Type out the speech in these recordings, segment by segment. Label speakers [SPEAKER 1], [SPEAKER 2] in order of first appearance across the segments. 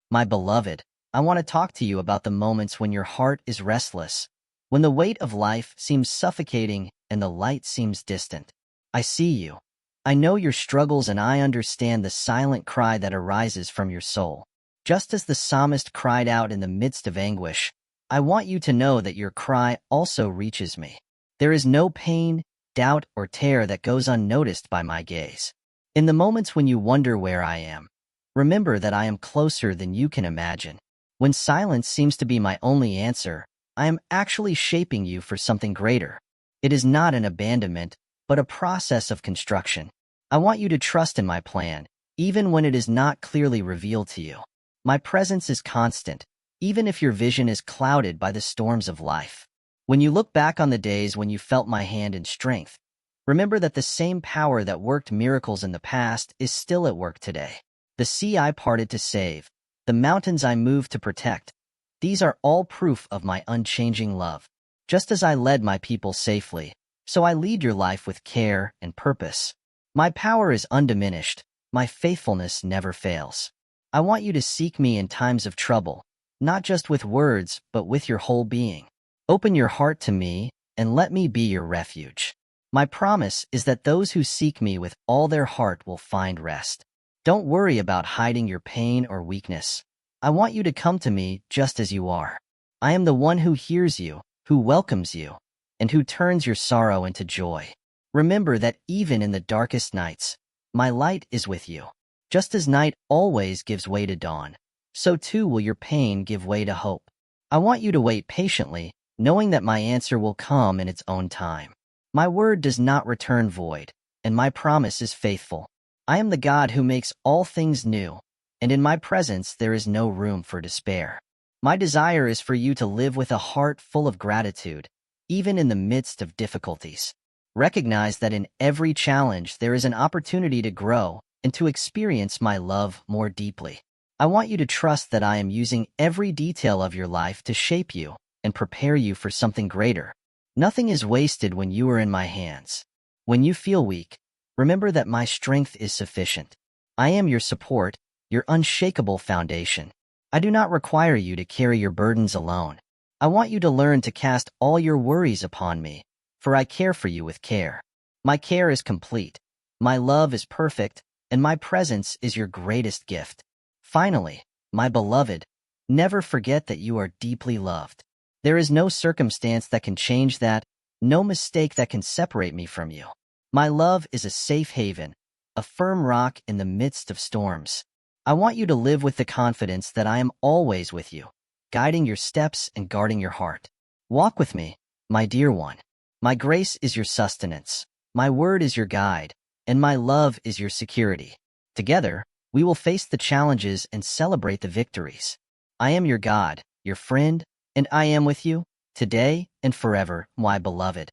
[SPEAKER 1] My beloved, I want to talk to you about the moments when your heart is restless, when the weight of life seems suffocating and the light seems distant. I see you. I know your struggles and I understand the silent cry that arises from your soul. Just as the psalmist cried out in the midst of anguish, I want you to know that your cry also reaches me. There is no pain, doubt, or tear that goes unnoticed by my gaze. In the moments when you wonder where I am, remember that I am closer than you can imagine. When silence seems to be my only answer, I am actually shaping you for something greater. It is not an abandonment, but a process of construction. I want you to trust in my plan, even when it is not clearly revealed to you. My presence is constant, even if your vision is clouded by the storms of life. When you look back on the days when you felt my hand in strength, remember that the same power that worked miracles in the past is still at work today. The sea I parted to save, the mountains I moved to protect, these are all proof of my unchanging love. Just as I led my people safely, so I lead your life with care and purpose. My power is undiminished, my faithfulness never fails. I want you to seek me in times of trouble, not just with words, but with your whole being. Open your heart to me, and let me be your refuge. My promise is that those who seek me with all their heart will find rest. Don't worry about hiding your pain or weakness. I want you to come to me just as you are. I am the one who hears you, who welcomes you, and who turns your sorrow into joy. Remember that even in the darkest nights, my light is with you. Just as night always gives way to dawn, so too will your pain give way to hope. I want you to wait patiently, knowing that my answer will come in its own time. My word does not return void, and my promise is faithful. I am the God who makes all things new, and in my presence there is no room for despair. My desire is for you to live with a heart full of gratitude, even in the midst of difficulties. Recognize that in every challenge there is an opportunity to grow and to experience my love more deeply. I want you to trust that I am using every detail of your life to shape you and prepare you for something greater. Nothing is wasted when you are in my hands. When you feel weak, remember that my strength is sufficient. I am your support, your unshakable foundation. I do not require you to carry your burdens alone. I want you to learn to cast all your worries upon me, for I care for you with care. My care is complete, my love is perfect, and my presence is your greatest gift. Finally, my beloved, never forget that you are deeply loved. There is no circumstance that can change that, no mistake that can separate me from you. My love is a safe haven, a firm rock in the midst of storms. I want you to live with the confidence that I am always with you, guiding your steps and guarding your heart. Walk with me, my dear one. My grace is your sustenance, my word is your guide, and my love is your security. Together, we will face the challenges and celebrate the victories. I am your God, your friend, and I am with you, today and forever, my beloved.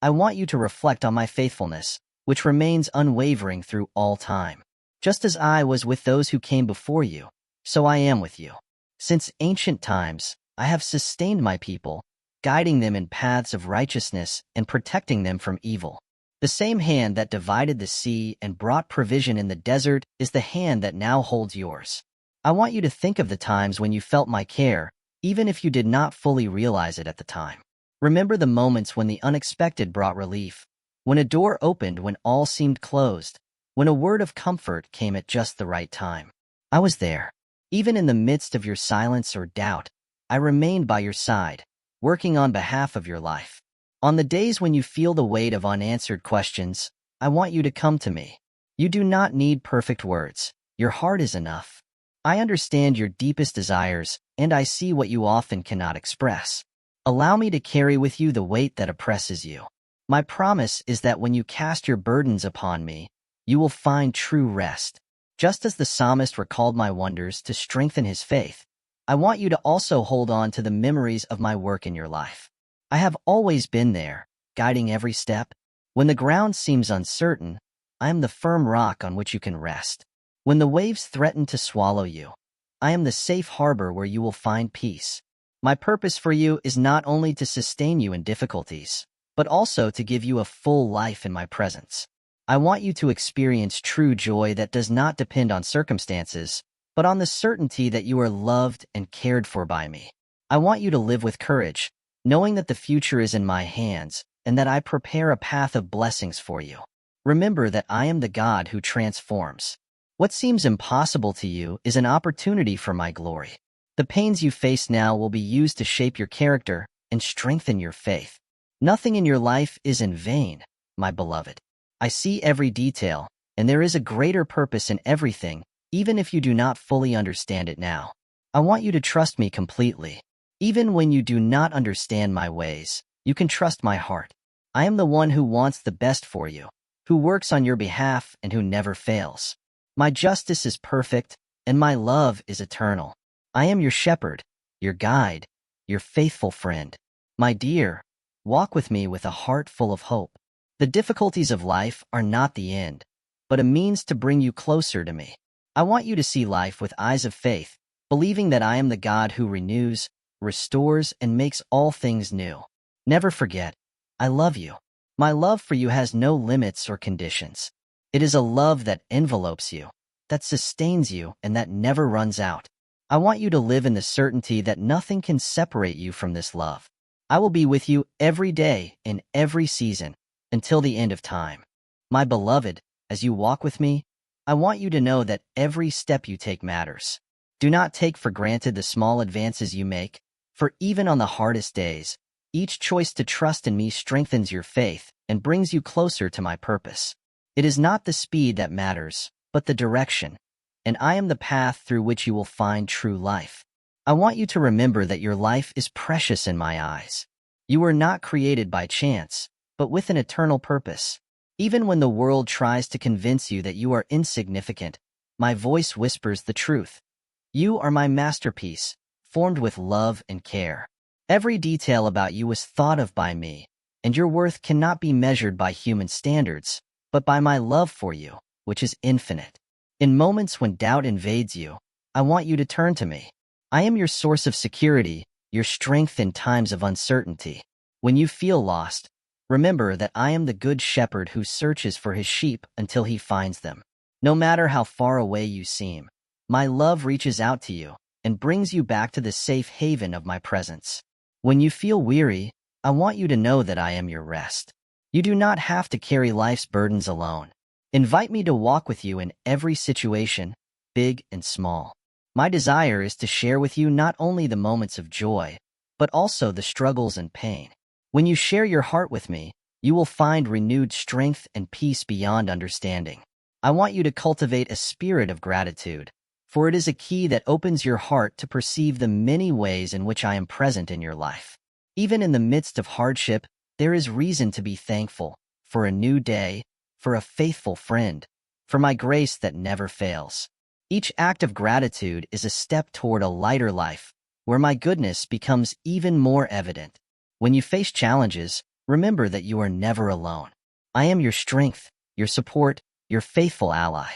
[SPEAKER 1] I want you to reflect on my faithfulness, which remains unwavering through all time. Just as I was with those who came before you, so I am with you. Since ancient times, I have sustained my people, guiding them in paths of righteousness and protecting them from evil. The same hand that divided the sea and brought provision in the desert is the hand that now holds yours. I want you to think of the times when you felt my care, even if you did not fully realize it at the time. Remember the moments when the unexpected brought relief, when a door opened when all seemed closed, when a word of comfort came at just the right time. I was there. Even in the midst of your silence or doubt, I remained by your side, working on behalf of your life. On the days when you feel the weight of unanswered questions, I want you to come to me. You do not need perfect words. Your heart is enough. I understand your deepest desires, and I see what you often cannot express. Allow me to carry with you the weight that oppresses you. My promise is that when you cast your burdens upon me, you will find true rest. Just as the psalmist recalled my wonders to strengthen his faith, I want you to also hold on to the memories of my work in your life. I have always been there, guiding every step. When the ground seems uncertain, I am the firm rock on which you can rest. When the waves threaten to swallow you, I am the safe harbor where you will find peace. My purpose for you is not only to sustain you in difficulties, but also to give you a full life in my presence. I want you to experience true joy that does not depend on circumstances, but on the certainty that you are loved and cared for by me. I want you to live with courage, knowing that the future is in my hands and that I prepare a path of blessings for you. Remember that I am the God who transforms. What seems impossible to you is an opportunity for my glory. The pains you face now will be used to shape your character and strengthen your faith. Nothing in your life is in vain, my beloved. I see every detail, and there is a greater purpose in everything, even if you do not fully understand it now. I want you to trust me completely. Even when you do not understand my ways, you can trust my heart. I am the one who wants the best for you, who works on your behalf and who never fails. My justice is perfect, and my love is eternal. I am your shepherd, your guide, your faithful friend. My dear, walk with me with a heart full of hope. The difficulties of life are not the end, but a means to bring you closer to me. I want you to see life with eyes of faith, believing that I am the God who renews, restores, and makes all things new. Never forget, I love you. My love for you has no limits or conditions. It is a love that envelopes you, that sustains you, and that never runs out. I want you to live in the certainty that nothing can separate you from this love. I will be with you every day in every season until the end of time. My beloved, as you walk with me, I want you to know that every step you take matters. Do not take for granted the small advances you make, for even on the hardest days, each choice to trust in me strengthens your faith and brings you closer to my purpose. It is not the speed that matters, but the direction, and I am the path through which you will find true life. I want you to remember that your life is precious in my eyes. You were not created by chance, but with an eternal purpose. Even when the world tries to convince you that you are insignificant, my voice whispers the truth. You are my masterpiece, formed with love and care. Every detail about you was thought of by me, and your worth cannot be measured by human standards, but by my love for you, which is infinite. In moments when doubt invades you, I want you to turn to me. I am your source of security, your strength in times of uncertainty. When you feel lost, remember that I am the good shepherd who searches for his sheep until he finds them. No matter how far away you seem, my love reaches out to you and brings you back to the safe haven of my presence. When you feel weary, I want you to know that I am your rest. You do not have to carry life's burdens alone. Invite me to walk with you in every situation, big and small. My desire is to share with you not only the moments of joy, but also the struggles and pain. When you share your heart with me, you will find renewed strength and peace beyond understanding. I want you to cultivate a spirit of gratitude, for it is a key that opens your heart to perceive the many ways in which I am present in your life. Even in the midst of hardship, there is reason to be thankful for a new day, for a faithful friend, for my grace that never fails. Each act of gratitude is a step toward a lighter life, where my goodness becomes even more evident. When you face challenges, remember that you are never alone. I am your strength, your support, your faithful ally.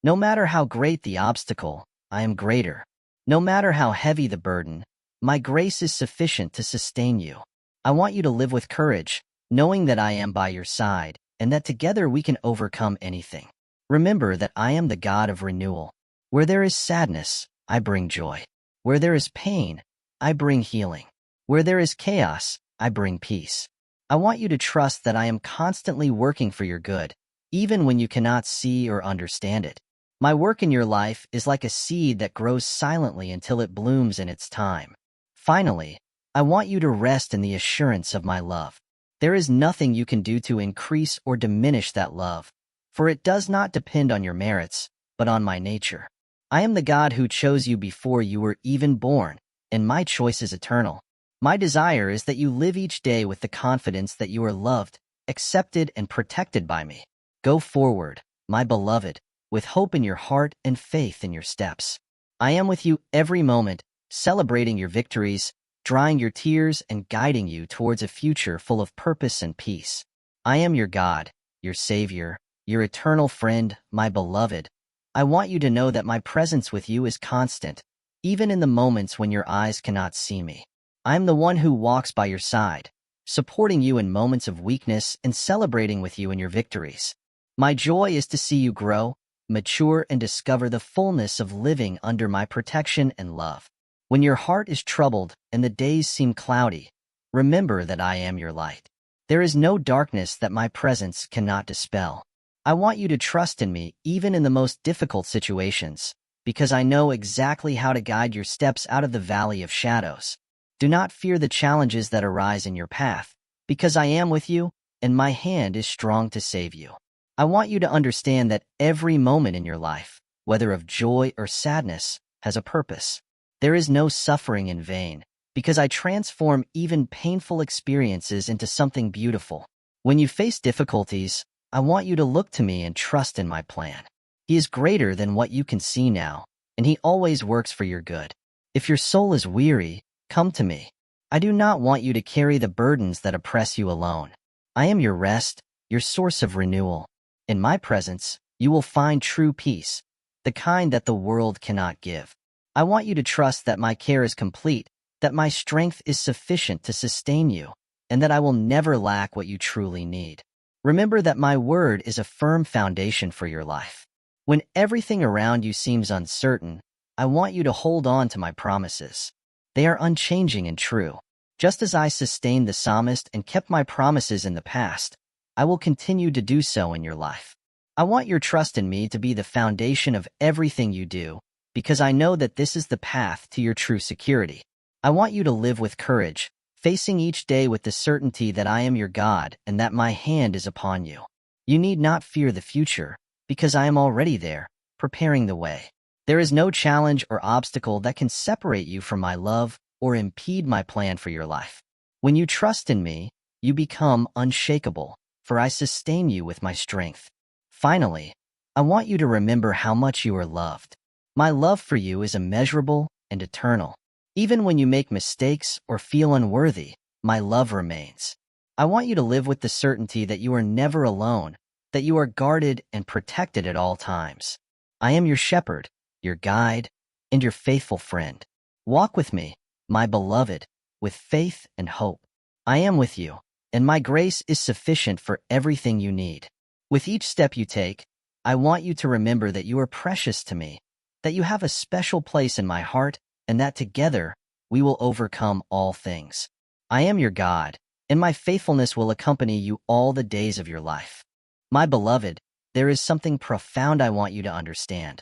[SPEAKER 1] No matter how great the obstacle, I am greater. No matter how heavy the burden, my grace is sufficient to sustain you. I want you to live with courage, knowing that I am by your side, and that together we can overcome anything. Remember that I am the God of renewal. Where there is sadness, I bring joy. Where there is pain, I bring healing. Where there is chaos, I bring peace. I want you to trust that I am constantly working for your good, even when you cannot see or understand it. My work in your life is like a seed that grows silently until it blooms in its time. Finally, I want you to rest in the assurance of my love. There is nothing you can do to increase or diminish that love, for it does not depend on your merits, but on my nature. I am the God who chose you before you were even born, and my choice is eternal. My desire is that you live each day with the confidence that you are loved, accepted, and protected by me. Go forward, my beloved, with hope in your heart and faith in your steps. I am with you every moment, celebrating your victories, drying your tears, and guiding you towards a future full of purpose and peace. I am your God, your Savior, your eternal friend, my beloved. I want you to know that my presence with you is constant, even in the moments when your eyes cannot see me. I am the one who walks by your side, supporting you in moments of weakness and celebrating with you in your victories. My joy is to see you grow, mature, and discover the fullness of living under my protection and love. When your heart is troubled and the days seem cloudy, remember that I am your light. There is no darkness that my presence cannot dispel. I want you to trust in me even in the most difficult situations, because I know exactly how to guide your steps out of the valley of shadows. Do not fear the challenges that arise in your path, because I am with you, and my hand is strong to save you. I want you to understand that every moment in your life, whether of joy or sadness, has a purpose. There is no suffering in vain, because I transform even painful experiences into something beautiful. When you face difficulties, I want you to look to me and trust in my plan. He is greater than what you can see now, and he always works for your good. If your soul is weary, come to me. I do not want you to carry the burdens that oppress you alone. I am your rest, your source of renewal. In my presence, you will find true peace, the kind that the world cannot give. I want you to trust that my care is complete, that my strength is sufficient to sustain you, and that I will never lack what you truly need. Remember that my word is a firm foundation for your life. When everything around you seems uncertain, I want you to hold on to my promises. They are unchanging and true. Just as I sustained the psalmist and kept my promises in the past, I will continue to do so in your life. I want your trust in me to be the foundation of everything you do, because I know that this is the path to your true security. I want you to live with courage, facing each day with the certainty that I am your God and that my hand is upon you. You need not fear the future, because I am already there, preparing the way. There is no challenge or obstacle that can separate you from my love or impede my plan for your life. When you trust in me, you become unshakable, for I sustain you with my strength. Finally, I want you to remember how much you are loved. My love for you is immeasurable and eternal. Even when you make mistakes or feel unworthy, my love remains. I want you to live with the certainty that you are never alone, that you are guarded and protected at all times. I am your shepherd, your guide, and your faithful friend. Walk with me, my beloved, with faith and hope. I am with you, and my grace is sufficient for everything you need. With each step you take, I want you to remember that you are precious to me, that you have a special place in my heart, and that together we will overcome all things. I am your God, and my faithfulness will accompany you all the days of your life. My beloved, there is something profound I want you to understand.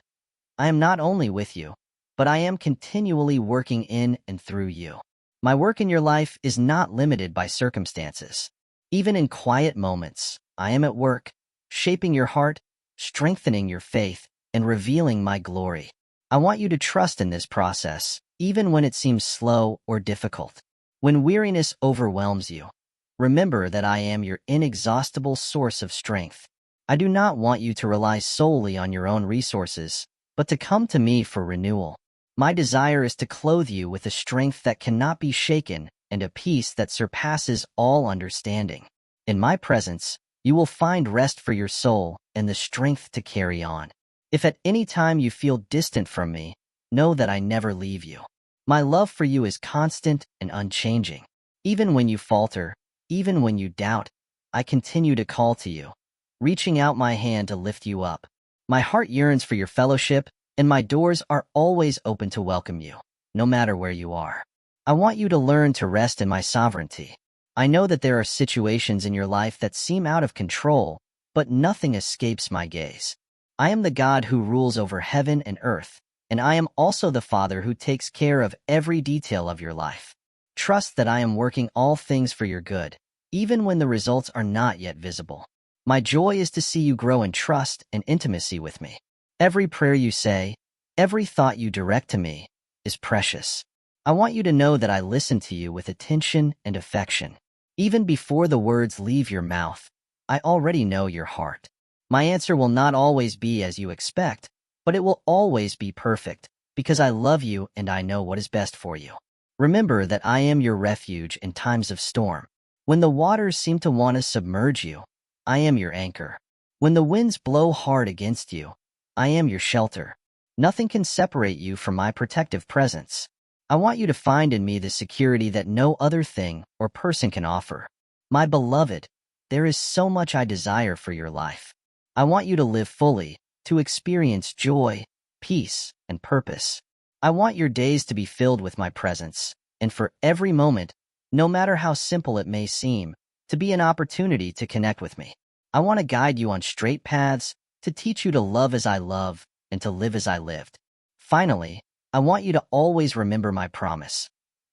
[SPEAKER 1] I am not only with you, but I am continually working in and through you. My work in your life is not limited by circumstances. Even in quiet moments, I am at work, shaping your heart, strengthening your faith, and revealing my glory. I want you to trust in this process, even when it seems slow or difficult. When weariness overwhelms you, remember that I am your inexhaustible source of strength. I do not want you to rely solely on your own resources, but to come to me for renewal. My desire is to clothe you with a strength that cannot be shaken and a peace that surpasses all understanding. In my presence, you will find rest for your soul and the strength to carry on. If at any time you feel distant from me, know that I never leave you. My love for you is constant and unchanging. Even when you falter, even when you doubt, I continue to call to you, reaching out my hand to lift you up. My heart yearns for your fellowship, and my doors are always open to welcome you, no matter where you are. I want you to learn to rest in my sovereignty. I know that there are situations in your life that seem out of control, but nothing escapes my gaze. I am the God who rules over heaven and earth, and I am also the Father who takes care of every detail of your life. Trust that I am working all things for your good, even when the results are not yet visible. My joy is to see you grow in trust and intimacy with me. Every prayer you say, every thought you direct to me, is precious. I want you to know that I listen to you with attention and affection. Even before the words leave your mouth, I already know your heart. My answer will not always be as you expect, but it will always be perfect, because I love you and I know what is best for you. Remember that I am your refuge in times of storm. When the waters seem to want to submerge you, I am your anchor. When the winds blow hard against you, I am your shelter. Nothing can separate you from my protective presence. I want you to find in me the security that no other thing or person can offer. My beloved, there is so much I desire for your life. I want you to live fully, to experience joy, peace, and purpose. I want your days to be filled with my presence, and for every moment, no matter how simple it may seem, to be an opportunity to connect with me. I want to guide you on straight paths, to teach you to love as I love, and to live as I lived. Finally, I want you to always remember my promise.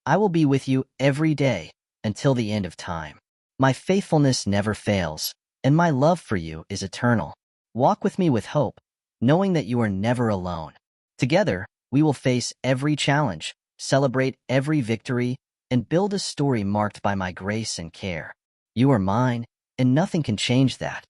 [SPEAKER 1] I will be with you every day until the end of time. My faithfulness never fails, and my love for you is eternal. Walk with me with hope, knowing that you are never alone. Together, we will face every challenge, celebrate every victory, and build a story marked by my grace and care. You are mine, and nothing can change that.